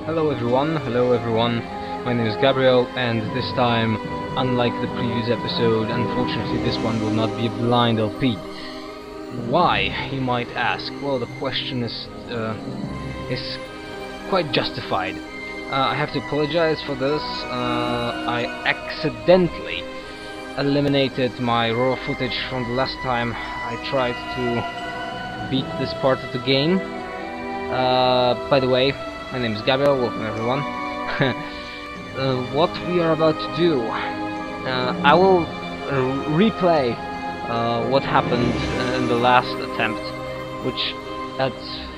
Hello everyone, my name is Gabriel, and this time, unlike the previous episode, unfortunately this one will not be a blind LP. Why, you might ask? Well, the question is quite justified. I have to apologize for this. I accidentally eliminated my raw footage from the last time I tried to beat this part of the game. By the way, my name is Gabriel, welcome everyone. What we are about to do, I will replay what happened in the last attempt, which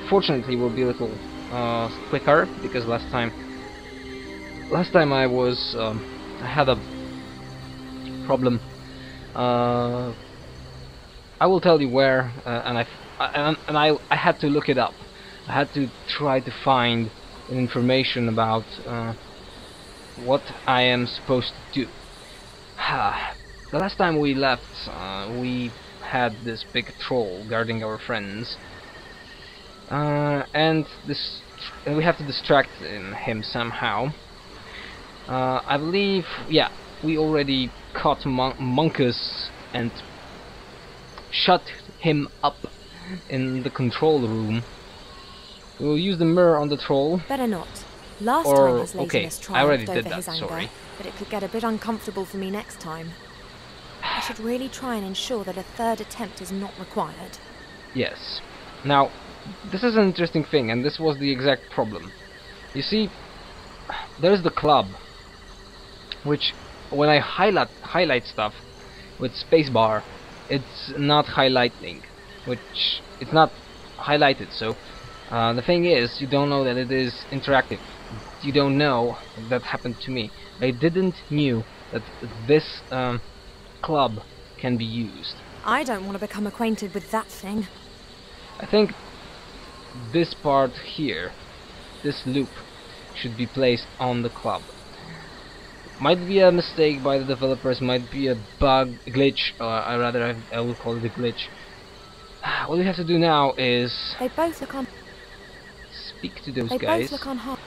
fortunately will be a little quicker, because last time I was I had a problem. I will tell you where, and I had to look it up. I had to try to find information about what I am supposed to do. The last time we left, we had this big troll guarding our friends, and we have to distract him somehow. I believe, yeah, we already caught Monkus and shut him up in the control room. We'll use the mirror on the troll. Better not. Last time his laziness triumphed over his anger, but it could get a bit uncomfortable for me next time. I should really try and ensure that a third attempt is not required. Yes. Now, this is an interesting thing, and this was the exact problem. You see, there's the club, which when I highlight stuff with spacebar, it's not highlighting, which it's not highlighted. So the thing is, you don't know that it is interactive. You don't know that happened to me. I didn't knew that this club can be used. I don't want to become acquainted with that thing. I think this part here, this loop, should be placed on the club. Might be a mistake by the developers, might be a bug, a glitch, or I will call it a glitch. What we have to do now is... They both look on... Speak to those guys. They both look on hot.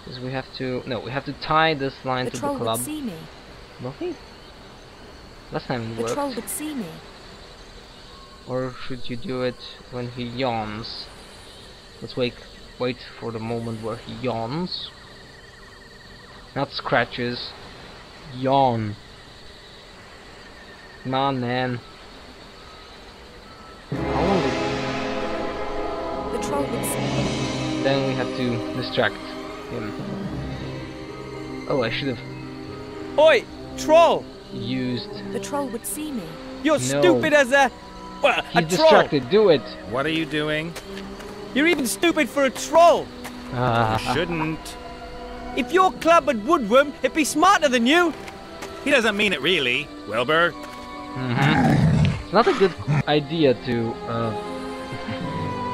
Because we have to... No, we have to tie this line to the club. The troll would see me. Really? Last time it worked. The troll would see me. Or should you do it when he yawns? Let's wait for the moment where he yawns. Not scratches. Yawn. Come on, man. How long would... The troll would see me. Then we have to distract him. Oh, I should have... Oi! Troll! Used... The troll would see me. You're stupid as a... Well, a He's troll! distracted, do it! What are you doing? You're even stupid for a troll! You shouldn't. If your club had woodworm, it'd be smarter than you! He doesn't mean it really, Wilbur. It's not a good idea to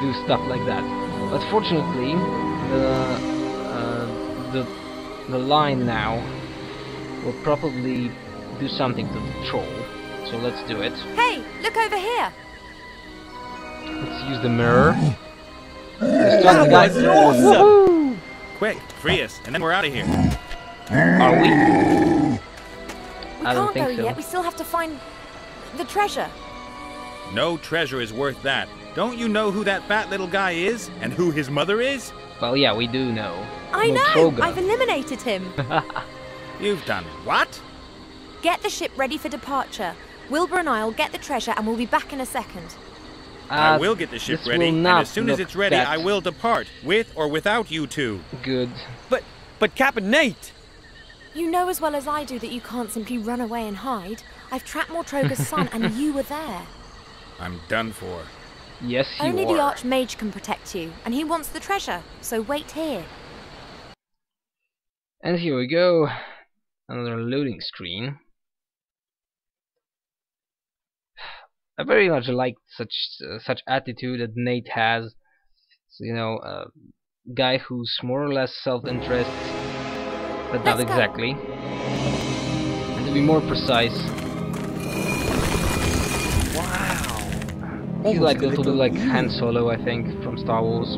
do stuff like that. But fortunately, the line now will probably do something to the troll. So let's do it. Hey, look over here! Let's use the mirror. That was awesome! Quick, free us, and then we're out of here. Are we? We I don't can't think go so. yet. We still have to find the treasure. No treasure is worth that. Don't you know who that fat little guy is, and who his mother is? Well, yeah, we do know. I know! Motroga. I've eliminated him. You've done what? Get the ship ready for departure. Wilbur and I'll get the treasure and we'll be back in a second. I will get the ship this ready, will and not as soon as look it's ready, that I will depart, with or without you two. good. But Captain Nate! You know as well as I do that you can't simply run away and hide. I've tracked Motroga's son and you were there. I'm done for. Yes, you Only are. the Archmage can protect you, and he wants the treasure, so wait here. And here we go. Another loading screen. I very much like such attitude that Nate has. So, you know, a guy who's more or less self-interest, but not exactly. And to be more precise, Wow! he's like a little bit like Han Solo, I think, from Star Wars.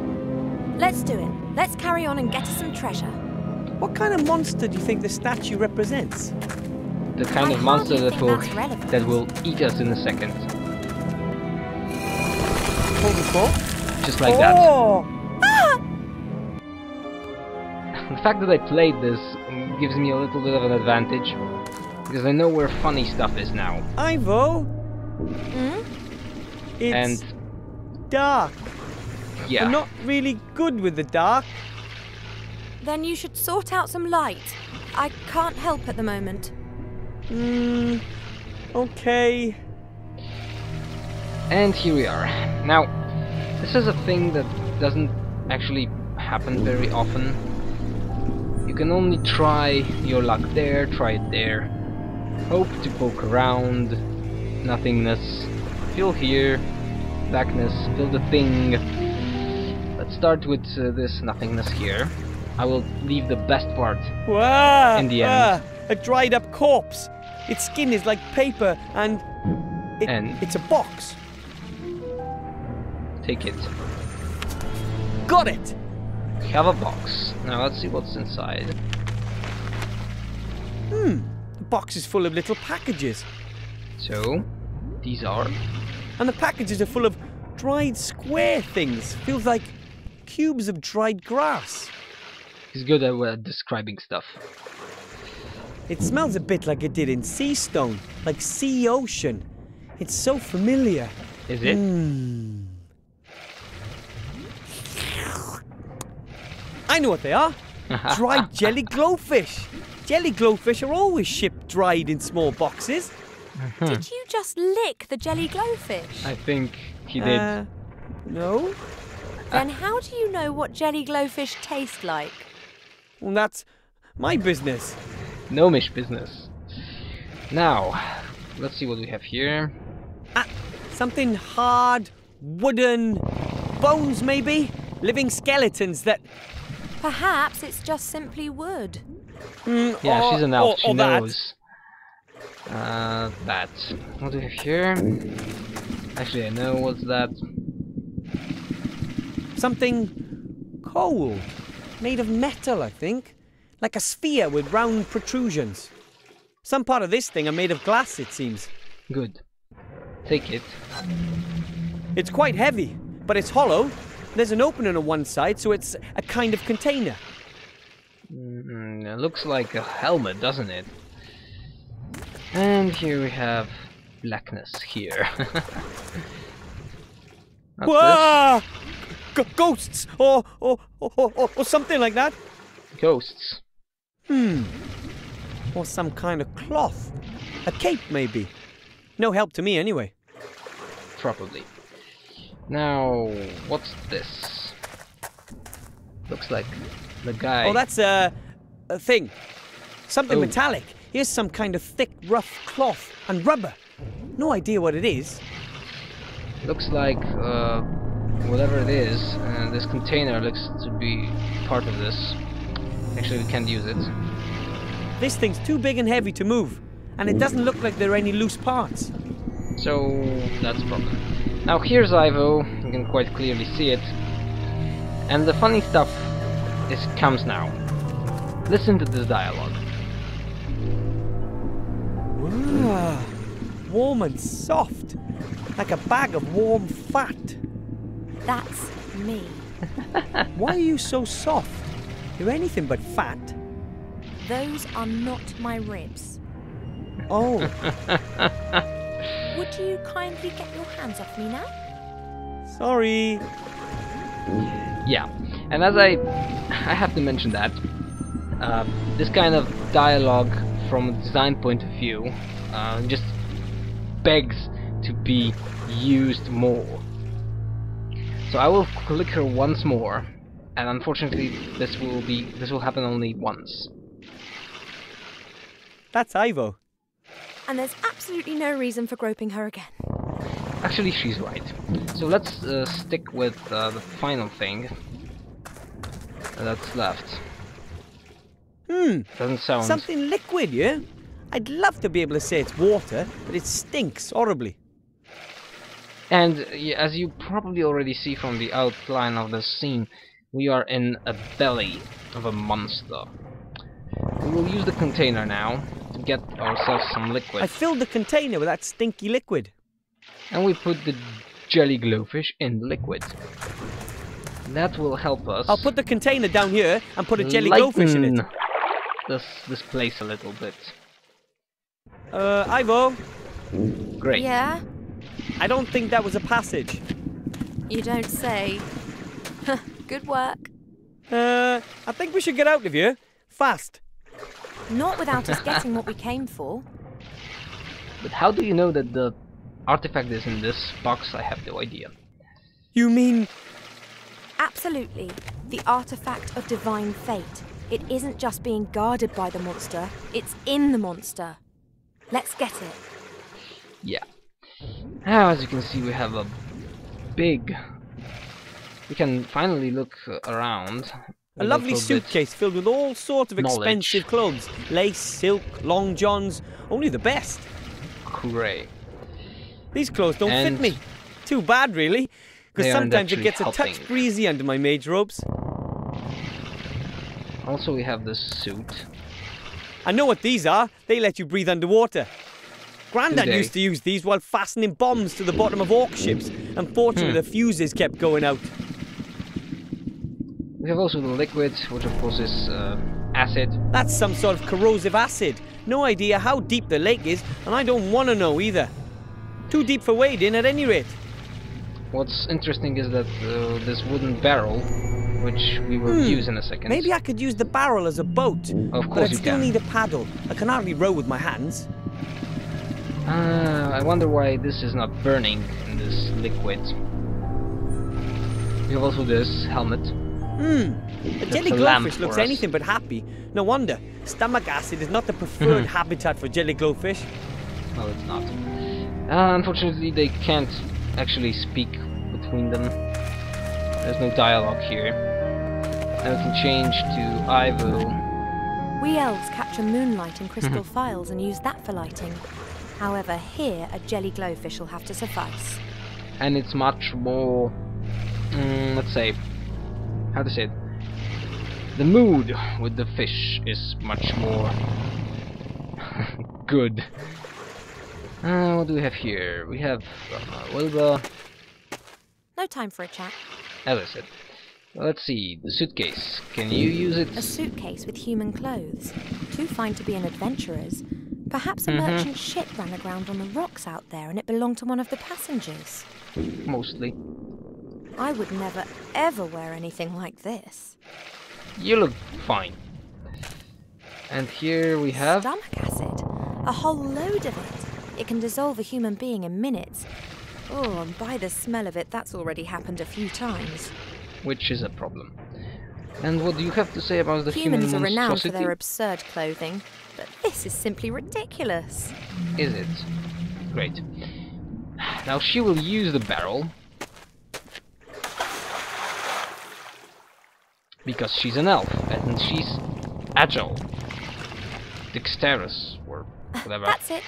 Let's do it. Let's carry on and get us some treasure. What kind of monster do you think the statue represents? The kind of monster that will eat us in a second. Hold the ball. Just like that. The fact that I played this gives me a little bit of an advantage, because I know where funny stuff is now. Ivo! It's dark. Yeah. I'm not really good with the dark. Then you should sort out some light. I can't help at the moment. Okay. And here we are. Now, this is a thing that doesn't actually happen very often. You can only try your luck there, try it there. Hope to poke around. Nothingness. Fill here. Blackness. Fill the thing. Let's start with this nothingness here. I will leave the best part in the end. A dried up corpse. Its skin is like paper and it's a box. Take it. Got it! We have a box. Now let's see what's inside. The box is full of little packages. So, these are... And the packages are full of dried square things. Feels like cubes of dried grass. He's good at describing stuff. It smells a bit like it did in Sea Stone, like sea ocean. It's so familiar. Is it? I know what they are. Dried jelly glowfish. Jelly glowfish are always shipped dried in small boxes. Did you just lick the jelly glowfish? I think he did. No. Then how do you know what jelly glowfish taste like? Well, that's my business. Gnomish business. Now, let's see what we have here. Something hard, wooden, bones maybe? Living skeletons that... Perhaps it's just simply wood. Yeah, she's an elf, she that. knows. That. What do we have here? Actually, I know what's that. Something cold. Made of metal, I think. Like a sphere with round protrusions. Some part of this thing are made of glass, it seems. Good. Take it. It's quite heavy, but it's hollow. There's an opening on one side, so it's a kind of container. It looks like a helmet, doesn't it? And here we have blackness here. Whoa! Ghosts! Or something like that. Ghosts. Or some kind of cloth. A cape, maybe. No help to me, anyway. Probably. Now, what's this? Looks like the guy... Oh, that's a thing. Something metallic. Here's some kind of thick, rough cloth and rubber. No idea what it is. Looks like, whatever it is, this container looks to be part of this. Actually, we can't use it. This thing's too big and heavy to move, and it doesn't look like there are any loose parts. So, that's a problem. Now here's Ivo, you can quite clearly see it. And the funny stuff comes now. Listen to this dialogue. Wow. Warm and soft, like a bag of warm fat. That's me. Why are you so soft? You're anything but fat. Those are not my ribs. Oh. Would you kindly get your hands off me now? Sorry. Yeah, and as I have to mention that, this kind of dialogue from a design point of view just begs to be used more. So I will click her once more, and unfortunately this will happen only once. That's Ivo. And there's absolutely no reason for groping her again. Actually, she's right. So let's stick with the final thing that's left. Doesn't sound... Something liquid, yeah? I'd love to be able to say it's water, but it stinks horribly. And as you probably already see from the outline of the scene, we are in a belly of a monster. We will use the container now to get ourselves some liquid. I filled the container with that stinky liquid. And we put the jelly glowfish in the liquid. That will help us. I'll put the container down here and put a jelly glowfish in it. This place a little bit. Ivo. Great. Yeah? I don't think that was a passage. You don't say. Good work. I think we should get out of here. Fast. Not without us getting what we came for. But how do you know that the artifact is in this box? I have no idea. You mean... Absolutely. The artifact of divine fate. It isn't just being guarded by the monster, it's in the monster. Let's get it. Yeah. Now, as you can see, we have a big... We can finally look around. A lovely suitcase filled with all sorts of expensive clothes. Lace, silk, long johns, only the best. Great. These clothes don't fit me. Too bad, really. Because sometimes it gets a touch breezy under my mage robes. Also, we have this suit. I know what these are. They let you breathe underwater. Grandad used to use these while fastening bombs to the bottom of orc ships. Unfortunately, the fuses kept going out. We have also the liquid, which of course is acid. That's some sort of corrosive acid. No idea how deep the lake is, and I don't want to know either. Too deep for wading at any rate. What's interesting is that this wooden barrel, which we will use in a second. Maybe I could use the barrel as a boat. Of course but I still need a paddle. I can hardly row with my hands. I wonder why this is not burning in this liquid. We have also this helmet. A jelly glowfish looks anything but happy. No wonder. Stomach acid is not the preferred habitat for jelly glowfish. No, it's not. Unfortunately, they can't actually speak between them. There's no dialogue here. Now we can change to Ivo. We elves capture moonlight in crystal files and use that for lighting. However, here a jelly glowfish will have to suffice. And it's much more, let's say, how to say it? The mood with the fish is much more good. What do we have here? We have Wilbur. No time for a chat. As I said. Let's see, the suitcase. Can you use it? A suitcase with human clothes. Too fine to be an adventurer's. Perhaps a merchant ship ran aground on the rocks out there and it belonged to one of the passengers. Mostly. I would never, ever wear anything like this. You look fine. And here we have... Stomach acid. A whole load of it. It can dissolve a human being in minutes. Oh, and by the smell of it, that's already happened a few times. Which is a problem. And what do you have to say about the Humans human are renowned for monstrosity? their absurd clothing, but this is simply ridiculous. Is it? Great. Now she will use the barrel. Because she's an elf, and she's agile. Dexterous, or whatever. That's it.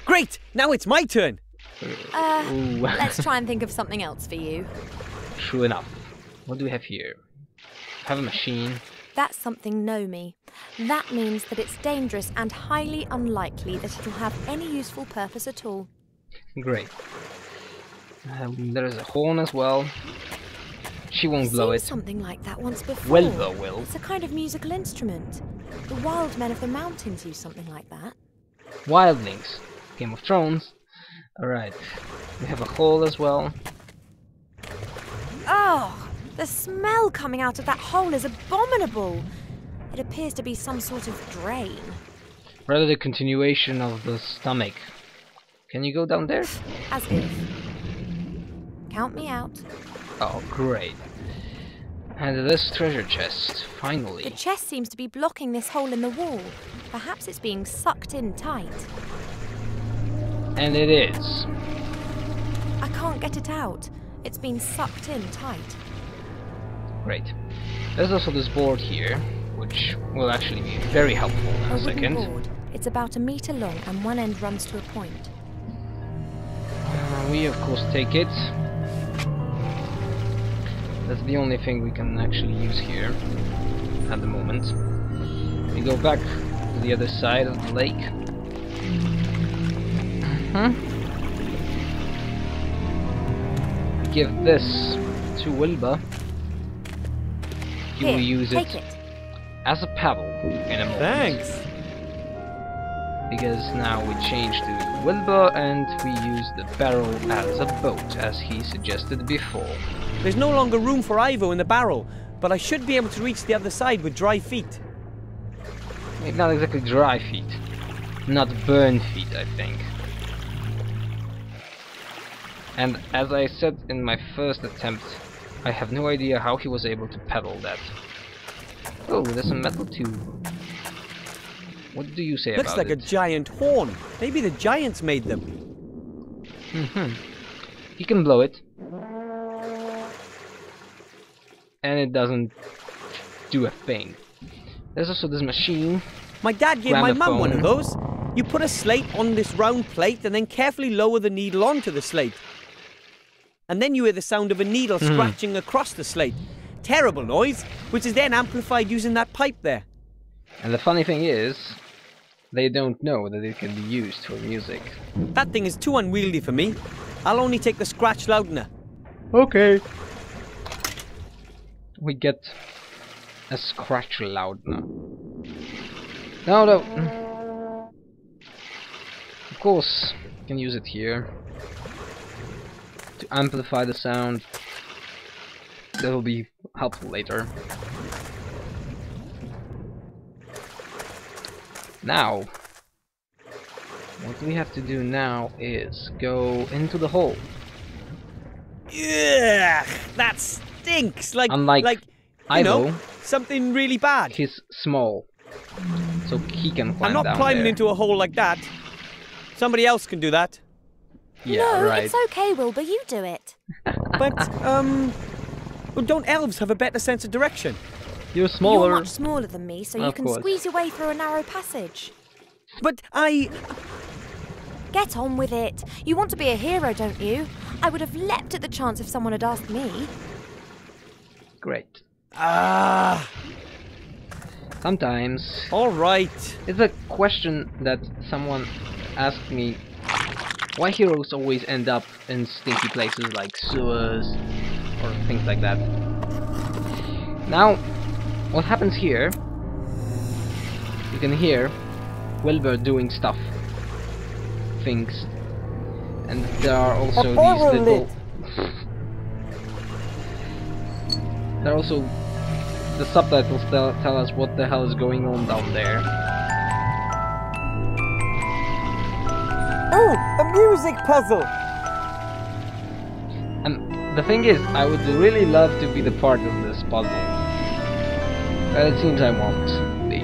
Great! Now it's my turn! Let's try and think of something else for you. True enough. What do we have here? Have a machine. That's something Nomi. That means that it's dangerous and highly unlikely that it'll have any useful purpose at all. Great. There is a horn as well. She won't blow it. Something like that once before. Wilbur will. It's a kind of musical instrument. The wild men of the mountains use something like that. Wildlings. Game of Thrones. Alright. We have a hole as well. Oh! The smell coming out of that hole is abominable. It appears to be some sort of drain. Rather the continuation of the stomach. Can you go down there? As if. Count me out. Oh, great. And this treasure chest, finally. The chest seems to be blocking this hole in the wall. Perhaps it's being sucked in tight. And it is. I can't get it out. It's been sucked in tight. Great. There's also this board here, which will actually be very helpful in a second. Board. It's about 1 meter long and one end runs to a point. We of course take it. That's the only thing we can actually use here at the moment. We go back to the other side of the lake. Give this to Wilbur. He will use it as a paddle in a moment. Thanks. Because now we change to Wilbur and we use the barrel as a boat, as he suggested before. There's no longer room for Ivo in the barrel, but I should be able to reach the other side with dry feet. Not exactly dry feet. Not burned feet, I think. And as I said in my first attempt, I have no idea how he was able to pedal that. Oh, there's a metal tube. What do you say about it? Looks like a giant horn. Maybe the giants made them. You can blow it. And it doesn't do a thing. There's also this machine. My dad gave my mum one of those. You put a slate on this round plate and then carefully lower the needle onto the slate. And then you hear the sound of a needle scratching across the slate. Terrible noise, which is then amplified using that pipe there. And the funny thing is, they don't know that it can be used for music. That thing is too unwieldy for me. I'll only take the scratch loudener. Okay. We get a scratch loudener. No. Of course, you can use it here to amplify the sound. That will be helpful later. Now, what we have to do now is go into the hole. Yeah, that stinks. Unlike Ivo, something really bad. He's small, so he can climb I'm not down climbing there. into a hole like that. Somebody else can do that. Yeah, no, right. it's okay, Wilbur. You do it. But well, don't elves have a better sense of direction? You're smaller. You're much smaller than me, so you Of can course. squeeze your way through a narrow passage. But I... Get on with it. You want to be a hero, don't you? I would have leapt at the chance if someone had asked me. Great. Ah. Sometimes All right. it's a question that someone asked me: why heroes always end up in stinky places like sewers or things like that. Now, what happens here? You can hear Wilbur doing stuff. Things. And there are also these little... There are also... The subtitles tell us what the hell is going on down there. Oh, a music puzzle! And the thing is, I would really love to be the part of this puzzle. But it seems I won't be.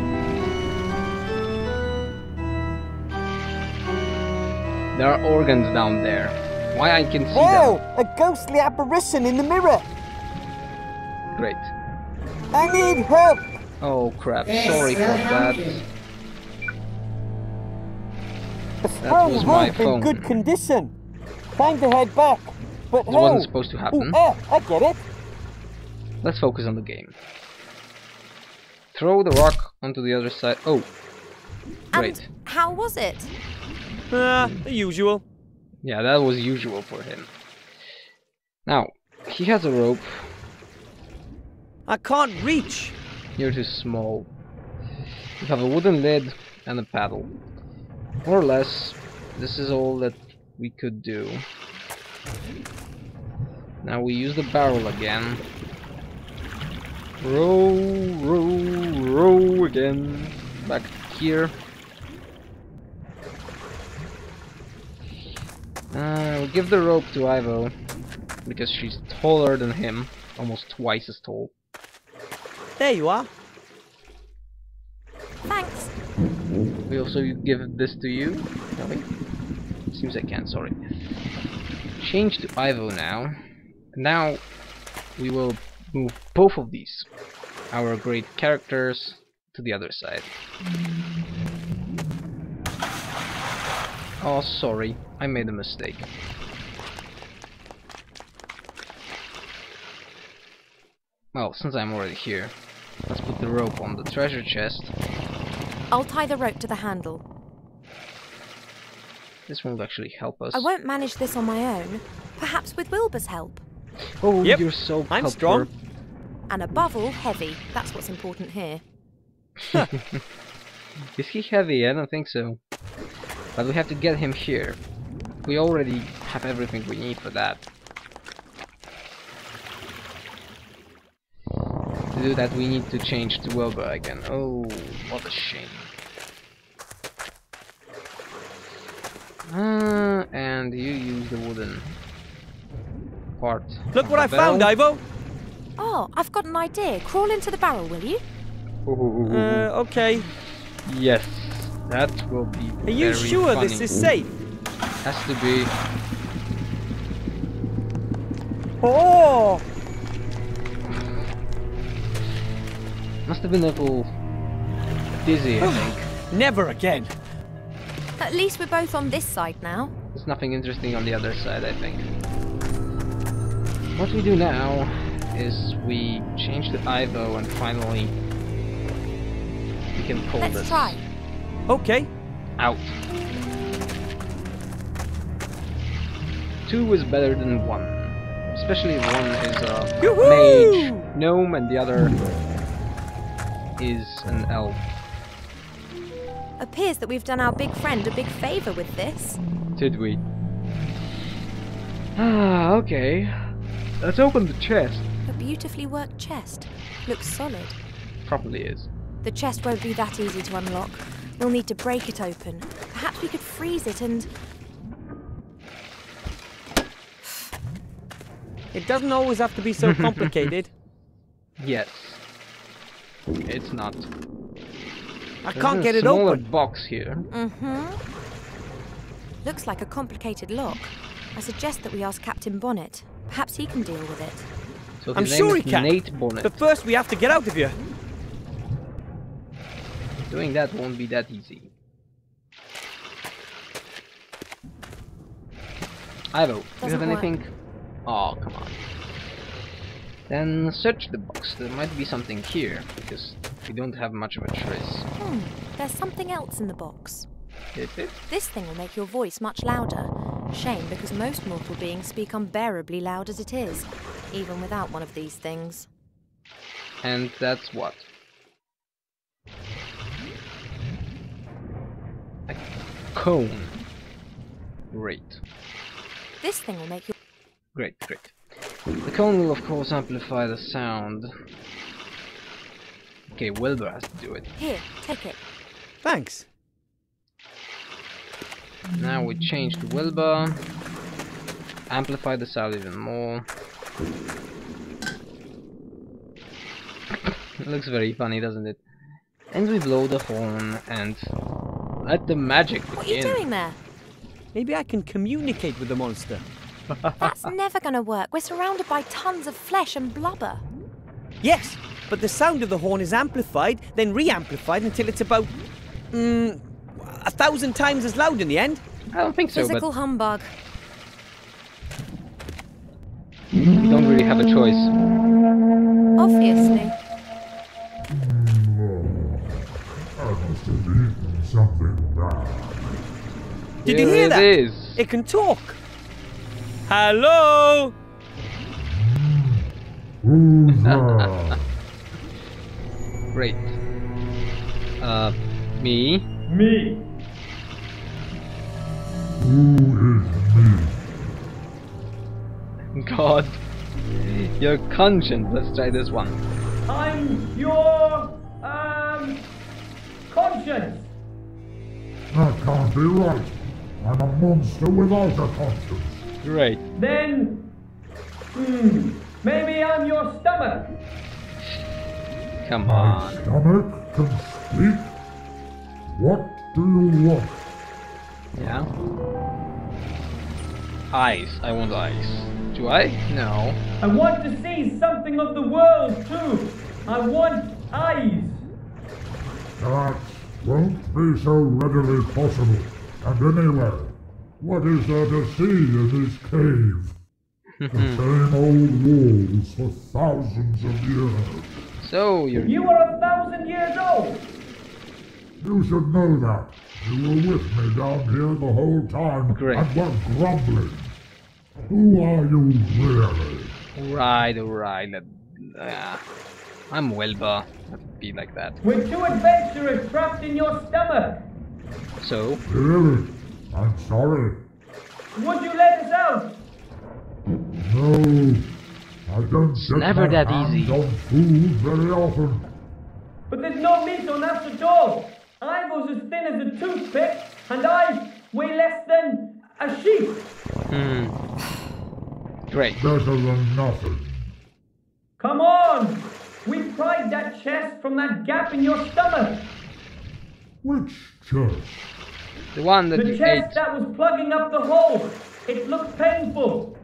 There are organs down there. Why I can see them? A ghostly apparition in the mirror! Great. I need help! Oh crap, sorry for that. That was my phone. in good condition. Time to head back. But It wasn't supposed to happen. I get it. Let's focus on the game. Throw the rock onto the other side. Oh, great. And how was it? The usual. Yeah, that was usual for him. Now, he has a rope. I can't reach. You're too small. You have a wooden lid and a paddle. More or less, this is all that we could do. Now we use the barrel again. Row, row, row again. Back here. We'll give the rope to Ivo, because she's taller than him. Almost twice as tall. There you are. Thanks. We also give this to you. No, wait. Seems I can't, sorry. Change to Ivo now. Now we will move both of these, our great characters, to the other side. Oh, sorry, I made a mistake. Well, since I'm already here, let's put the rope on the treasure chest. I'll tie the rope to the handle. This won't actually help us. I won't manage this on my own. Perhaps with Wilbur's help. Oh, yep. you're so I'm helpful. strong. And above all, heavy. That's what's important here. Is he heavy? I don't think so. But we have to get him here. We already have everything we need for that. To do that, we need to change to Wilbur again. Oh, what a shame. And you use the wooden part. Look what I found, Ivo! Oh, I've got an idea. Crawl into the barrel, will you? Okay. Yes, that will be Are you very sure funny. this is safe? Has to be. Oh! Must have been a little dizzy, I think. Never again. At least we're both on this side now. There's nothing interesting on the other side, I think. What we do now is we change to Ivo and finally we can pull this. Let's try. Okay. Out. 2 is better than 1. Especially if one is a mage gnome and the other is an elf. Appears that we've done our big friend a big favour with this. Did we? Ah, okay. Let's open the chest. A beautifully worked chest. Looks solid. Probably is. The chest won't be that easy to unlock. We'll need to break it open. Perhaps we could freeze it and... It doesn't always have to be so complicated. Yes. It's not. I can't get it There's a smaller open. box here. Looks like a complicated lock. I suggest that we ask Captain Bonnet. Perhaps he can deal with it. So I'm his sure name he is can. Nate Bonnet. But first we have to get out of here. Doing that won't be that easy. Ivo, do you have Doesn't work. anything? Oh, come on. Then search the box. There might be something here, because we don't have much of a choice. There's something else in the box. Is it? This thing will make your voice much louder. Shame, because most mortal beings speak unbearably loud as it is, even without one of these things. And that's what? A cone. Great. This thing will make your... Great, great. The cone will of course amplify the sound. Okay, Wilbur has to do it. Here, take it. Thanks. Now we change to Wilbur. Amplify the sound even more. It looks very funny, doesn't it? And we blow the horn and let the magic begin. What are you doing there? Maybe I can communicate with the monster. That's never gonna work. We're surrounded by tons of flesh and blubber. Yes, but the sound of the horn is amplified, then re-amplified until it's about 1,000 times as loud in the end. I don't think so, Physical humbug. but we don't really have a choice. Obviously. I must have eaten something bad. Did you hear that? It is. It can talk. Hello? Who's there? Great. Me? Me. Who is me? God. Your conscience. Let's try this one. I'm your, conscience. That can't be right. I'm a monster without a conscience. Great. Then, maybe I'm your stomach. Come My on. stomach can speak. What do you want? Yeah. Eyes. I want eyes. Do I? No. I want to see something of the world too. I want eyes. That won't be so readily possible. And anyway, what is there to see in this cave? The same old walls for thousands of years. So You are 1,000 years old! You should know that. You were with me down here the whole time Great. and were grumbling. Who are you really? Alright. I'm Wilbur. Let's be like that. We're two adventurers trapped in your stomach! So? Really? I'm sorry. Would you let us out? No. I don't get never my that hands easy. on food very often. But there's no meat on us at all! I was as thin as a toothpick, and I weigh less than a sheep! Great. Better than nothing. Come on! We pried that chest from that gap in your stomach! Which chest? The one that The you chest ate. that was plugging up the hole! It looked painful!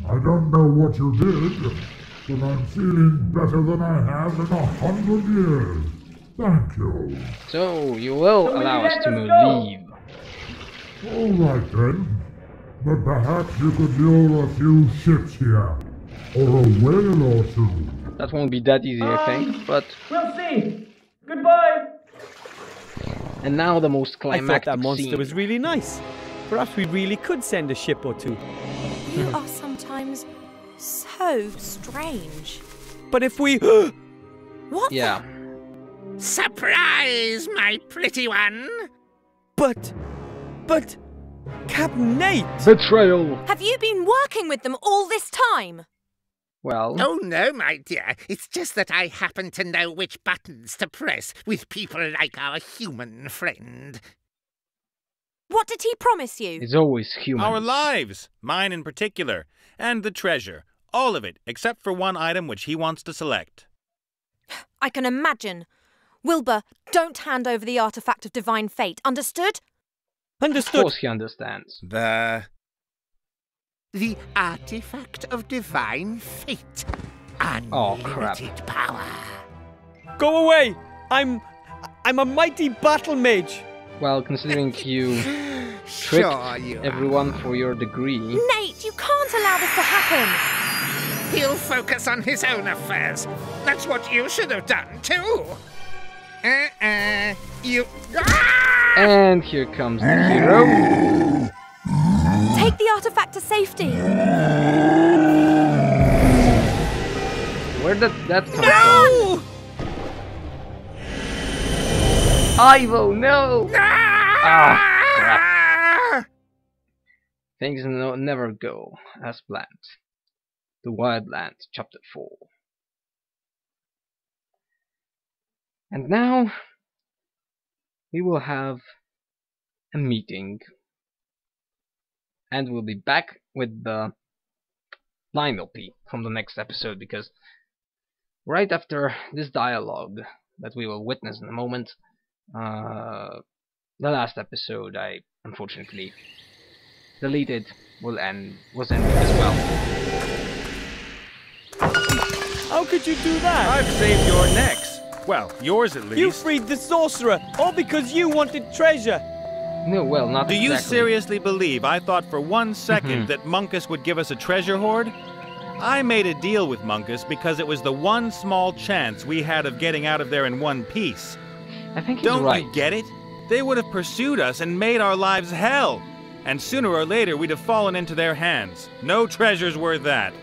I don't know what you did, but I'm feeling better than I have in 100 years. Thank you. So, you will So will allow you us let to us go? leave. All right then. But perhaps you could lure a few ships here. Or a whale or two. That won't be that easy, I think, but... We'll see! Goodbye! And now the most I climactic thought that monster scene. was really nice. Perhaps we really could send a ship or two. You are sometimes so strange. But if we... What? Yeah. Surprise, my pretty one! But... Captain Nate! Betrayal! Have you been working with them all this time? Well... Oh no, my dear. It's just that I happen to know which buttons to press with people like our human friend. What did he promise you? It's always human. Our lives, mine in particular, and the treasure. All of it, except for one item which he wants to select. I can imagine. Wilbur, don't hand over the artifact of divine fate, understood? Of Understood. course he understands. The artifact of divine fate. Oh, crap. Unlimited power. Go away! I'm a mighty battle mage! Well, considering you tricked Sure you are. everyone for your degree... Nate, you can't allow this to happen! He'll focus on his own affairs. That's what you should have done, too. You... Ah! And here comes the hero. Take the artifact to safety! Where did that come No! from? Ivo, no! Ah! Things never go as planned. The Wildlands, Chapter 4. And now we will have a meeting. And we'll be back with the Penelope from the next episode, because right after this dialogue that we will witness in a moment, the last episode I unfortunately deleted was ended as well. How could you do that? I've saved your necks. Well, yours at least. You freed the sorcerer, all because you wanted treasure. No, well, not Do you exactly. seriously believe I thought for 1 second that Munkus would give us a treasure hoard? I made a deal with Munkus because it was the one small chance we had of getting out of there in one piece. I think he's Don't right. you get it? They would have pursued us and made our lives hell. And sooner or later we'd have fallen into their hands. No treasure's worth that.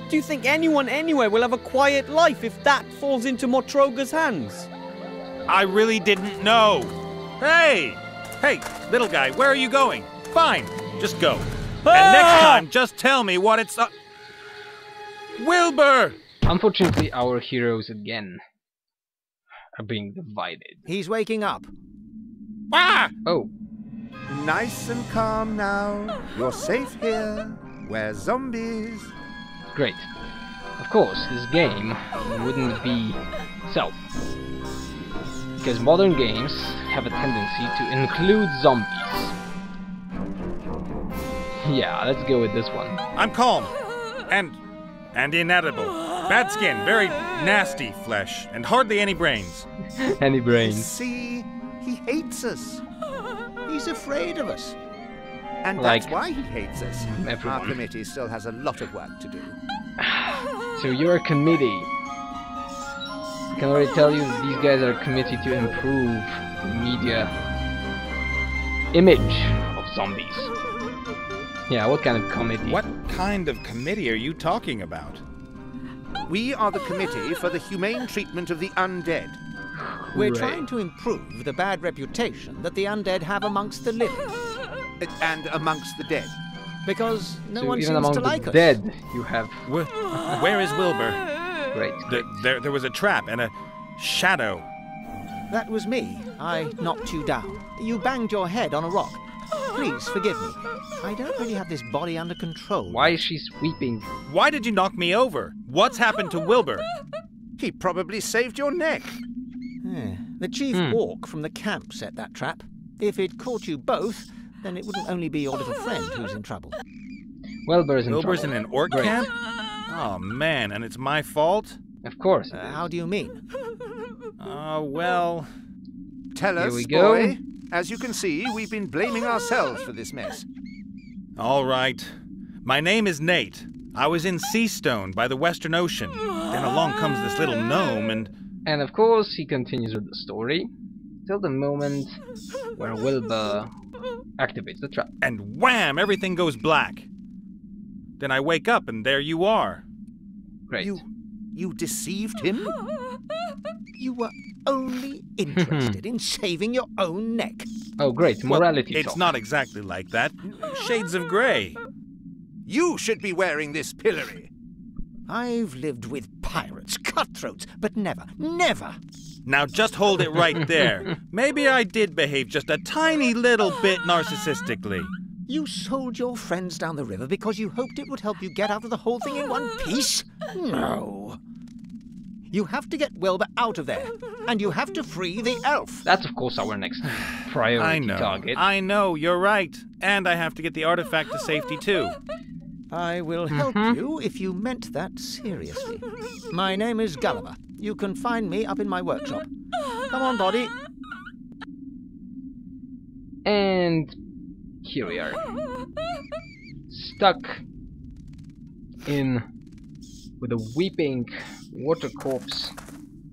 Do you think anyone anywhere will have a quiet life if that falls into Motroga's hands? I really didn't know. Hey! Hey, little guy, where are you going? Fine, just go. And next time, just tell me what it's... Wilbur! Unfortunately, our heroes again are being divided. He's waking up. Ah! Oh, Nice and calm now. You're safe here. We're zombies. great. Of course, this game wouldn't be self. Because modern games have a tendency to include zombies. Yeah, let's go with this one. I'm calm. And inedible. Bad skin, very nasty flesh, and hardly any brains. Any brains. See, he hates us. He's afraid of us. And like that's why he hates us. everyone. Our committee still has a lot of work to do. So you're a committee. I can already tell you that these guys are committed to improve the media image of zombies. Yeah, what kind of committee? What kind of committee are you talking about? We are the Committee for the Humane Treatment of the Undead. We're trying to improve the bad reputation that the undead have amongst the living. And amongst the dead. Because no So one even seems among to the like us. dead, you have... Where is Wilbur? Great. There was a trap and a shadow. That was me. I knocked you down. You banged your head on a rock. Please, forgive me. I don't really have this body under control. Why is she sweeping? Why did you knock me over? What's happened to Wilbur? He probably saved your neck. The chief orc from the camp set that trap. If it caught you both, then it wouldn't only be your little friend who's in trouble. Wilbur's in Wilbur's trouble. in an orc camp? Oh man, and it's my fault? Of course. How do you mean? Well... Tell us, Here we go. boy. As you can see, we've been blaming ourselves for this mess. All right. My name is Nate. I was in Seastone by the Western Ocean. Then along comes this little gnome and... And of course, he continues with the story till the moment where Wilbur activates the trap. And wham! Everything goes black. Then I wake up and there you are. Great. You deceived him? You were only interested in saving your own neck. Oh, great. Morality It's talk. not exactly like that. Shades of grey. You should be wearing this pillory. I've lived with pirates, cutthroats, but never, never. Now just hold it right there. Maybe I did behave just a tiny little bit narcissistically. You sold your friends down the river because you hoped it would help you get out of the whole thing in one piece? No. You have to get Wilbur out of there, and you have to free the elf. That's of course our next priority target. I know, you're right. And I have to get the artifact to safety too. I will help you if you meant that seriously. My name is Gulliver. You can find me up in my workshop. Come on, Body. And here we are. Stuck in with a weeping water corpse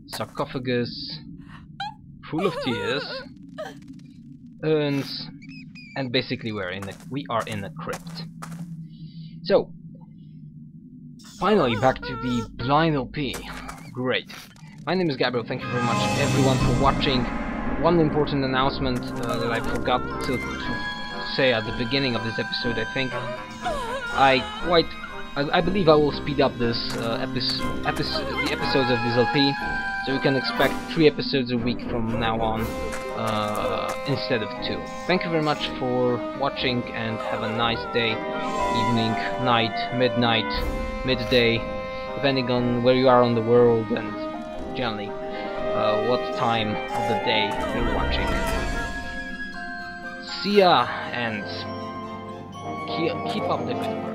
sarcophagus full of tears, urns, and basically we are in a crypt. So finally back to the blind LP. Great. My name is Gabriel. Thank you very much everyone for watching. One important announcement that I forgot to say at the beginning of this episode. I think I believe I will speed up this the episodes of this LP, so you can expect 3 episodes a week from now on instead of 2. Thank you very much for watching and have a nice day, evening, night, midnight, midday, depending on where you are on the world and generally what time of the day you're watching. See ya, and keep up the good work.